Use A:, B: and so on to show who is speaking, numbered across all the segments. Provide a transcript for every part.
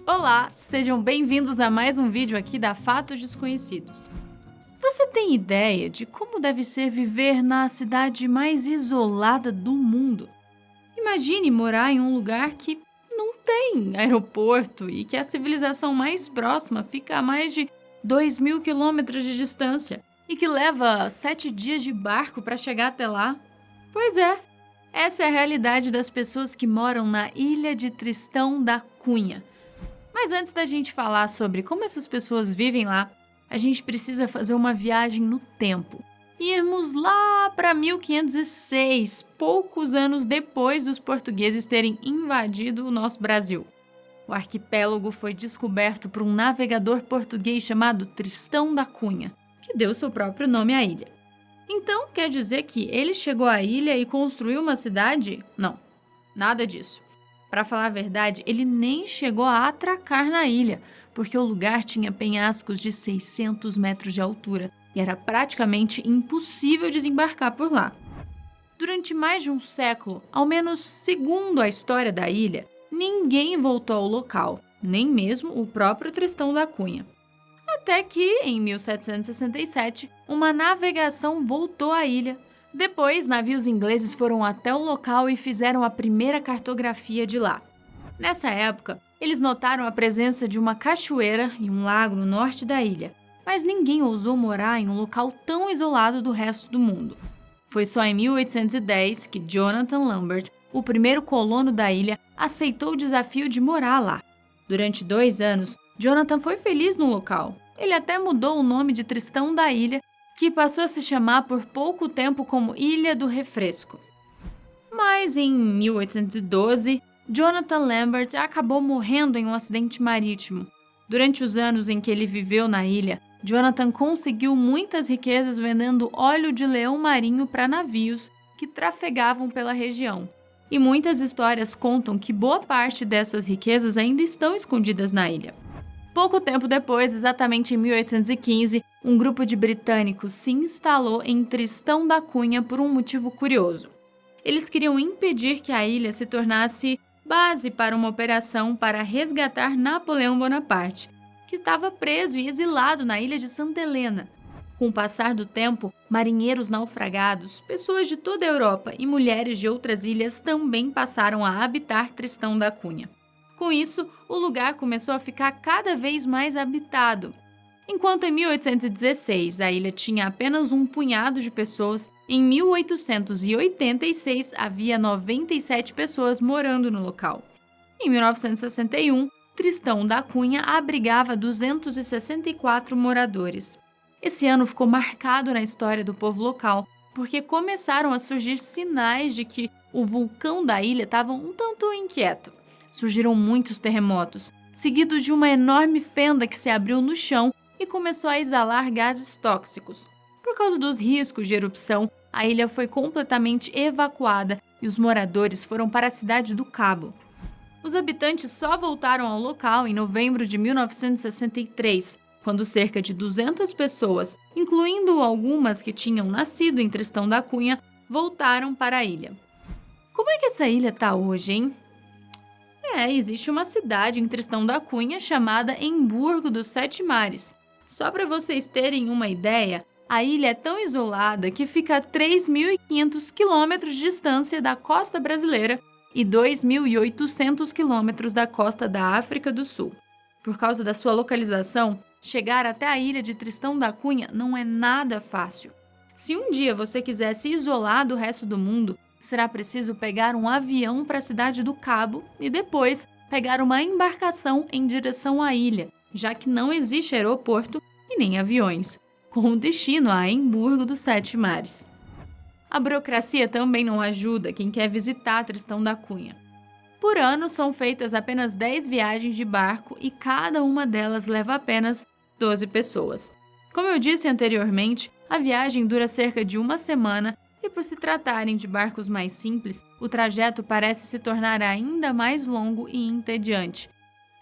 A: Olá, sejam bem-vindos a mais um vídeo aqui da Fatos Desconhecidos. Você tem ideia de como deve ser viver na cidade mais isolada do mundo? Imagine morar em um lugar que não tem aeroporto e que a civilização mais próxima fica a mais de 2.000 quilômetros de distância e que leva 7 dias de barco para chegar até lá. Pois é, essa é a realidade das pessoas que moram na ilha de Tristão da Cunha. Mas antes da gente falar sobre como essas pessoas vivem lá, a gente precisa fazer uma viagem no tempo. Irmos lá para 1506, poucos anos depois dos portugueses terem invadido o nosso Brasil. O arquipélago foi descoberto por um navegador português chamado Tristão da Cunha, que deu seu próprio nome à ilha. Então, quer dizer que ele chegou à ilha e construiu uma cidade? Não, nada disso. Para falar a verdade, ele nem chegou a atracar na ilha, porque o lugar tinha penhascos de 600 metros de altura e era praticamente impossível desembarcar por lá. Durante mais de um século, ao menos segundo a história da ilha, ninguém voltou ao local, nem mesmo o próprio Tristão da Cunha. Até que, em 1767, uma navegação voltou à ilha. Depois, navios ingleses foram até o local e fizeram a primeira cartografia de lá. Nessa época, eles notaram a presença de uma cachoeira e um lago no norte da ilha, mas ninguém ousou morar em um local tão isolado do resto do mundo. Foi só em 1810 que Jonathan Lambert, o primeiro colono da ilha, aceitou o desafio de morar lá. Durante 2 anos, Jonathan foi feliz no local. Ele até mudou o nome de Tristão da Ilha, que passou a se chamar por pouco tempo como Ilha do Refresco. Mas em 1812, Jonathan Lambert acabou morrendo em um acidente marítimo. Durante os anos em que ele viveu na ilha, Jonathan conseguiu muitas riquezas vendendo óleo de leão marinho para navios que trafegavam pela região. E muitas histórias contam que boa parte dessas riquezas ainda estão escondidas na ilha. Pouco tempo depois, exatamente em 1815, um grupo de britânicos se instalou em Tristão da Cunha por um motivo curioso. Eles queriam impedir que a ilha se tornasse base para uma operação para resgatar Napoleão Bonaparte, que estava preso e exilado na ilha de Santa Helena. Com o passar do tempo, marinheiros naufragados, pessoas de toda a Europa e mulheres de outras ilhas também passaram a habitar Tristão da Cunha. Com isso, o lugar começou a ficar cada vez mais habitado. Enquanto em 1816 a ilha tinha apenas um punhado de pessoas, em 1886 havia 97 pessoas morando no local. Em 1961, Tristão da Cunha abrigava 264 moradores. Esse ano ficou marcado na história do povo local, porque começaram a surgir sinais de que o vulcão da ilha estava um tanto inquieto. Surgiram muitos terremotos, seguidos de uma enorme fenda que se abriu no chão e começou a exalar gases tóxicos. Por causa dos riscos de erupção, a ilha foi completamente evacuada e os moradores foram para a cidade do Cabo. Os habitantes só voltaram ao local em novembro de 1963, quando cerca de 200 pessoas, incluindo algumas que tinham nascido em Tristão da Cunha, voltaram para a ilha. Como é que essa ilha está hoje, hein? Existe uma cidade em Tristão da Cunha chamada Emburgo dos Sete Mares. Só para vocês terem uma ideia, a ilha é tão isolada que fica a 3.500 quilômetros de distância da costa brasileira e 2.800 quilômetros da costa da África do Sul. Por causa da sua localização, chegar até a ilha de Tristão da Cunha não é nada fácil. Se um dia você quiser se isolar do resto do mundo, será preciso pegar um avião para a cidade do Cabo e depois pegar uma embarcação em direção à ilha, já que não existe aeroporto e nem aviões, com destino a Emburgo dos Sete Mares. A burocracia também não ajuda quem quer visitar Tristão da Cunha. Por ano são feitas apenas 10 viagens de barco e cada uma delas leva apenas 12 pessoas. Como eu disse anteriormente, a viagem dura cerca de 1 semana e por se tratarem de barcos mais simples, o trajeto parece se tornar ainda mais longo e entediante.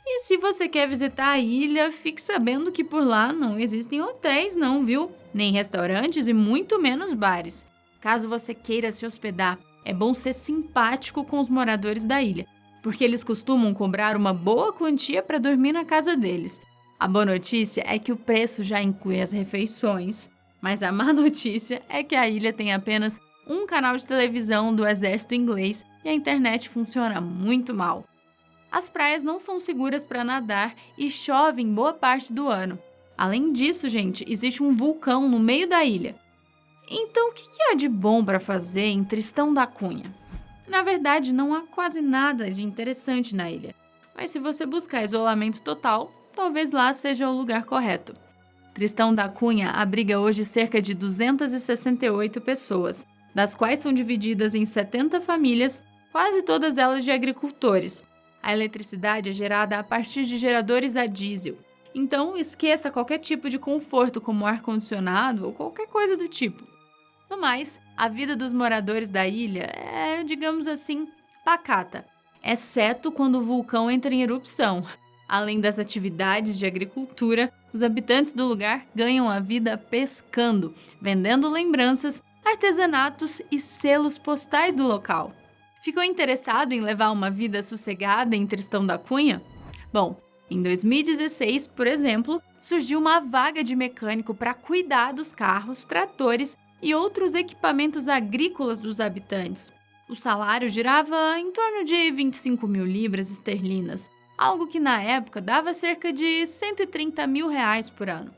A: E se você quer visitar a ilha, fique sabendo que por lá não existem hotéis não, viu? Nem restaurantes e muito menos bares. Caso você queira se hospedar, é bom ser simpático com os moradores da ilha, porque eles costumam cobrar uma boa quantia para dormir na casa deles. A boa notícia é que o preço já inclui as refeições, mas a má notícia é que a ilha tem apenas um canal de televisão do exército inglês e a internet funciona muito mal. As praias não são seguras para nadar e chove em boa parte do ano. Além disso, gente, existe um vulcão no meio da ilha. Então, o que há de bom para fazer em Tristão da Cunha? Na verdade, não há quase nada de interessante na ilha, mas se você buscar isolamento total, talvez lá seja o lugar correto. Tristão da Cunha abriga hoje cerca de 268 pessoas, das quais são divididas em 70 famílias, quase todas elas de agricultores. A eletricidade é gerada a partir de geradores a diesel, então esqueça qualquer tipo de conforto como ar-condicionado ou qualquer coisa do tipo. No mais, a vida dos moradores da ilha é, digamos assim, pacata, exceto quando o vulcão entra em erupção. Além das atividades de agricultura, os habitantes do lugar ganham a vida pescando, vendendo lembranças, artesanatos e selos postais do local. Ficou interessado em levar uma vida sossegada em Tristão da Cunha? Bom, em 2016, por exemplo, surgiu uma vaga de mecânico para cuidar dos carros, tratores e outros equipamentos agrícolas dos habitantes. O salário girava em torno de 25 mil libras esterlinas, algo que na época dava cerca de 130 mil reais por ano.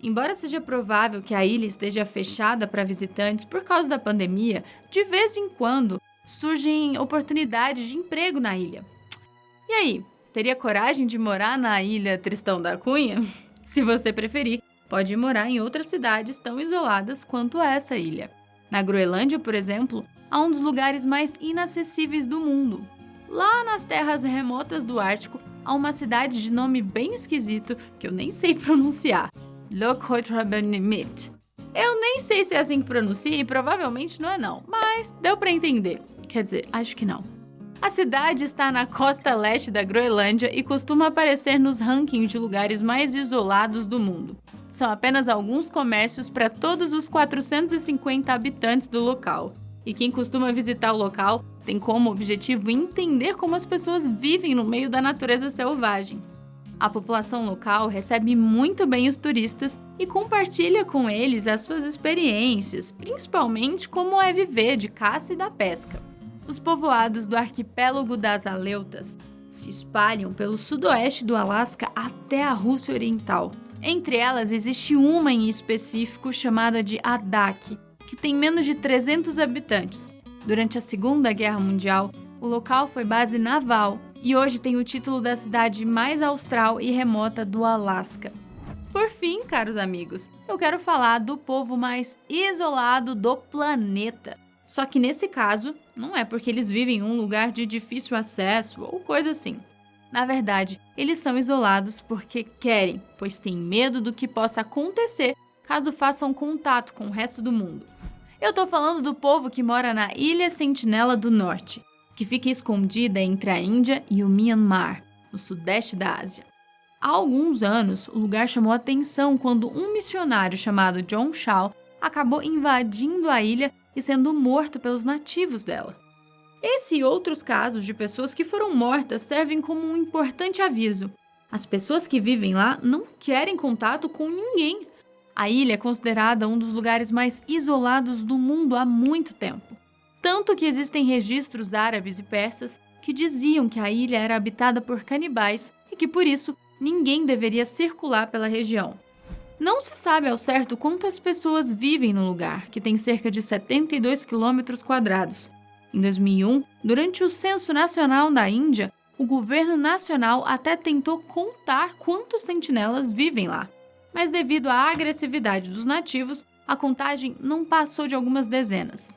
A: Embora seja provável que a ilha esteja fechada para visitantes por causa da pandemia, de vez em quando surgem oportunidades de emprego na ilha. E aí, teria coragem de morar na ilha Tristão da Cunha? Se você preferir, pode morar em outras cidades tão isoladas quanto essa ilha. Na Groenlândia, por exemplo, há um dos lugares mais inacessíveis do mundo. Lá nas terras remotas do Ártico, há uma cidade de nome bem esquisito que eu nem sei pronunciar. Lokhotrabenimit. Eu nem sei se é assim que pronuncia e provavelmente não é não, mas deu para entender. Quer dizer, acho que não. A cidade está na costa leste da Groenlândia e costuma aparecer nos rankings de lugares mais isolados do mundo. São apenas alguns comércios para todos os 450 habitantes do local. E quem costuma visitar o local tem como objetivo entender como as pessoas vivem no meio da natureza selvagem. A população local recebe muito bem os turistas e compartilha com eles as suas experiências, principalmente como é viver de caça e da pesca. Os povoados do arquipélago das Aleutas se espalham pelo sudoeste do Alasca até a Rússia Oriental. Entre elas existe uma em específico chamada de Adak, que tem menos de 300 habitantes. Durante a Segunda Guerra Mundial, o local foi base naval e hoje tem o título da cidade mais austral e remota do Alasca. Por fim, caros amigos, eu quero falar do povo mais isolado do planeta. Só que nesse caso, não é porque eles vivem em um lugar de difícil acesso ou coisa assim. Na verdade, eles são isolados porque querem, pois têm medo do que possa acontecer caso façam contato com o resto do mundo. Eu tô falando do povo que mora na Ilha Sentinela do Norte, que fica escondida entre a Índia e o Myanmar, no sudeste da Ásia. Há alguns anos, o lugar chamou atenção quando um missionário chamado John Shaw acabou invadindo a ilha e sendo morto pelos nativos dela. Esse e outros casos de pessoas que foram mortas servem como um importante aviso. As pessoas que vivem lá não querem contato com ninguém. A ilha é considerada um dos lugares mais isolados do mundo há muito tempo. Tanto que existem registros árabes e persas que diziam que a ilha era habitada por canibais e que, por isso, ninguém deveria circular pela região. Não se sabe ao certo quantas pessoas vivem no lugar, que tem cerca de 72 km². Em 2001, durante o Censo Nacional da Índia, o governo nacional até tentou contar quantos sentinelas vivem lá. Mas devido à agressividade dos nativos, a contagem não passou de algumas dezenas.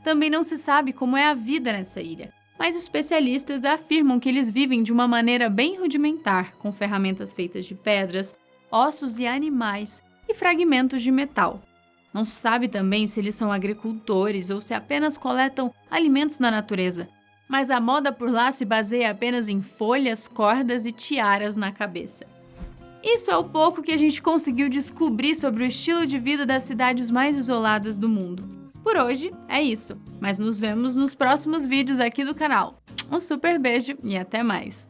A: Também não se sabe como é a vida nessa ilha, mas especialistas afirmam que eles vivem de uma maneira bem rudimentar, com ferramentas feitas de pedras, ossos e animais e fragmentos de metal. Não se sabe também se eles são agricultores ou se apenas coletam alimentos na natureza, mas a moda por lá se baseia apenas em folhas, cordas e tiaras na cabeça. Isso é o pouco que a gente conseguiu descobrir sobre o estilo de vida das cidades mais isoladas do mundo. Por hoje é isso, mas nos vemos nos próximos vídeos aqui do canal. Um super beijo e até mais!